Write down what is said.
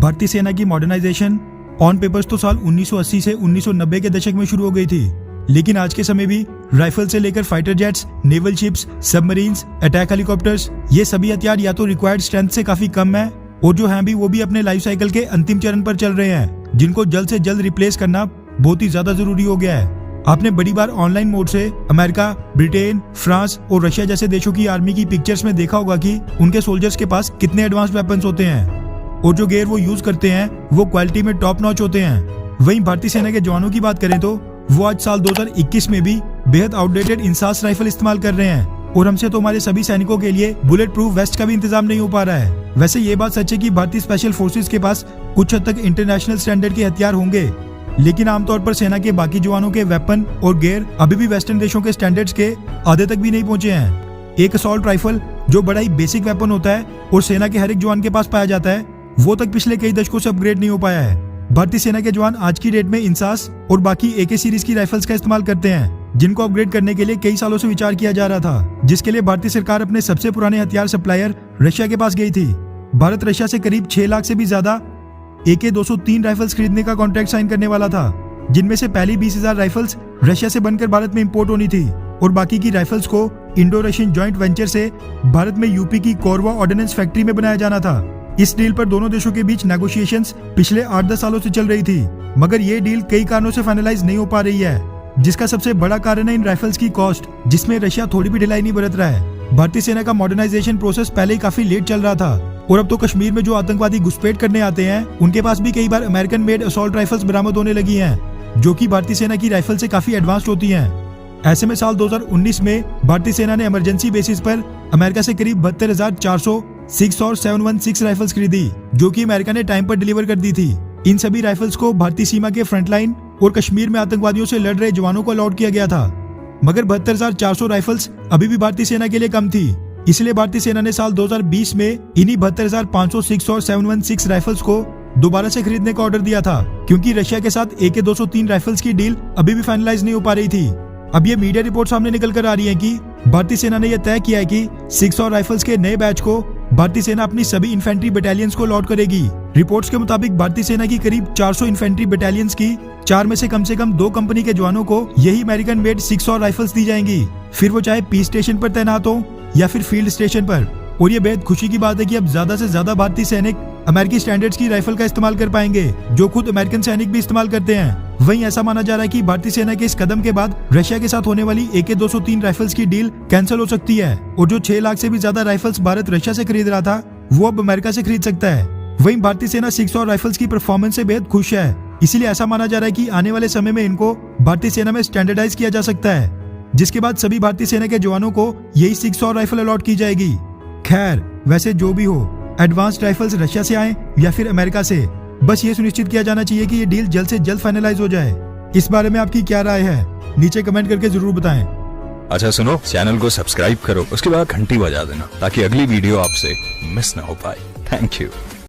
भारतीय सेना की मॉडर्नाइजेशन ऑन पेपर्स तो साल 1980 से 1990 के दशक में शुरू हो गई थी, लेकिन आज के समय भी राइफल से लेकर fighter jets, naval ships, submarines, attack helicopters, ये सभी हथियार या तो रिक्वायर्ड स्ट्रेंथ से काफी कम है और जो हैं भी वो भी अपने लाइफ साइकिल के अंतिम चरण पर चल रहे हैं, जिनको जल्द से जल्द रिप्लेस करना बहुत ही ज्यादा जरूरी हो गया है। आपने बड़ी बार ऑनलाइन मोड से अमेरिका, ब्रिटेन, फ्रांस और रशिया जैसे देशों की आर्मी की पिक्चर्स में देखा होगा कि उनके सोल्जर्स के पास कितने एडवांस वेपन्स होते हैं और जो गियर वो यूज करते हैं वो क्वालिटी में टॉप नॉच होते हैं। वहीं भारतीय सेना के जवानों की बात करें तो वो आज साल 2021 में भी बेहद आउटडेटेड इंसास राइफल इस्तेमाल कर रहे हैं और हमसे तो हमारे सभी सैनिकों के लिए बुलेट प्रूफ वेस्ट का भी इंतजाम नहीं हो पा रहा है। वैसे ये बात सच है कि भारतीय स्पेशल फोर्सेस के पास कुछ हद तक इंटरनेशनल स्टैंडर्ड के हथियार होंगे, लेकिन आमतौर पर सेना के बाकी जवानों के वेपन और गियर अभी भी वेस्टर्न देशों के स्टैंडर्ड्स के आधे तक भी नहीं पहुंचे हैं। एक असॉल्ट राइफल जो बड़ा ही बेसिक वेपन होता है और सेना के हर एक जवान के पास पाया जाता है, वो तक पिछले कई दशकों से अपग्रेड नहीं हो पाया है। भारतीय सेना के जवान आज की डेट में इंसास और बाकी AK सीरीज की राइफल्स का इस्तेमाल करते हैं, जिनको अपग्रेड करने के लिए कई सालों से विचार किया जा रहा था, जिसके लिए भारतीय सरकार अपने सबसे पुराने हथियार सप्लायर रशिया के पास गई थी। भारत रशिया से करीब 6 लाख से भी ज्यादा AK-203 राइफल्स खरीदने का कॉन्ट्रैक्ट साइन करने वाला था, जिनमें से पहली 20,000 राइफल्स रशिया से बनकर भारत में इंपोर्ट होनी थी और बाकी की राइफल्स को इंडो रशियन जॉइंट वेंचर से भारत में यूपी की कोरवा ऑर्डिनेंस फैक्ट्री में बनाया जाना था। इस डील पर दोनों देशों के बीच नेगोशिएशंस पिछले 8-10 सालों से चल रही थी, मगर ये डील कई कारणों से फाइनलाइज नहीं हो पा रही है, जिसका सबसे बड़ा कारण है इन राइफल्स की कॉस्ट, जिसमें रशिया थोड़ी भी ढिलाई नहीं बरत रहा है। भारतीय सेना का मॉडर्नाइजेशन प्रोसेस पहले ही काफी लेट चल रहा था और अब तो कश्मीर में जो आतंकवादी घुसपैठ करने आते हैं उनके पास भी कई बार अमेरिकन मेड असॉल्ट राइफल्स बरामद होने लगी हैं, जो कि भारतीय सेना की राइफल से काफी एडवांस्ड होती हैं। ऐसे में साल 2019 में भारतीय सेना ने इमरजेंसी बेसिस पर अमेरिका से करीब 72,400 6 और 716 राइफल्स खरीदी, जो कि अमेरिका ने टाइम पर डिलीवर कर दी थी। इन सभी राइफल्स को भारतीय सीमा के फ्रंटलाइन और कश्मीर में आतंकवादियों से लड़ रहे जवानों को अलॉट किया गया था, मगर 72,400 राइफल्स अभी भी भारतीय सेना के लिए कम थी। इसलिए भारतीय सेना ने साल 2020 में इन्हीं 72,500 6 और 716 राइफल्स को दोबारा से खरीदने का ऑर्डर दिया था, क्योंकि रशिया के साथ AK-203 राइफल्स की डील अभी भी फाइनलाइज नहीं हो पा रही थी। अब ये मीडिया रिपोर्ट सामने निकल कर आ रही है कि भारतीय सेना ने यह तय किया है कि 6 और राइफल्स के नए बैच को भारतीय सेना अपनी सभी इन्फेंट्री बटालियंस को अलॉट करेगी। रिपोर्ट्स के मुताबिक भारतीय सेना की करीब 400 इन्फेंट्री बटालियंस की 4 में से कम 2 कंपनी के जवानों को यही अमेरिकन मेड 6 और राइफल्स दी जाएंगी, फिर वो चाहे पीस स्टेशन पर तैनात हो या फिर फील्ड स्टेशन पर। और ये बेहद खुशी की बात है कि अब ज्यादा से ज्यादा भारतीय सैनिक अमेरिकी स्टैंडर्ड्स की राइफल का इस्तेमाल कर पाएंगे, जो खुद अमेरिकन सैनिक भी इस्तेमाल करते हैं। वहीं ऐसा माना जा रहा है कि भारतीय सेना के इस कदम के बाद रशिया के साथ होने वाली AK-203 राइफल्स की डील कैंसिल हो सकती है और जो 6 लाख से भी ज्यादा राइफल्स भारत रशिया से खरीद रहा था वो अब अमेरिका से खरीद सकता है। वहीं भारतीय सेना 6 और राइफल्स की परफॉर्मेंस से बेहद खुश है, इसीलिए ऐसा माना जा रहा है कि आने वाले समय में इनको भारतीय सेना में स्टैंडर्डाइज किया जा सकता है, जिसके बाद सभी भारतीय सेना के जवानों को यही 6 और राइफल अलॉट की जाएगी। खैर, वैसे जो भी हो, एडवांस्ड राइफल्स रशिया से आए या फिर अमेरिका से, बस ये सुनिश्चित किया जाना चाहिए कि ये डील जल्द से जल्द फाइनलाइज हो जाए। इस बारे में आपकी क्या राय है, नीचे कमेंट करके जरूर बताएं। अच्छा सुनो, चैनल को सब्सक्राइब करो, उसके बाद घंटी बजा देना ताकि अगली वीडियो आपसे मिस ना हो पाए। Thank you.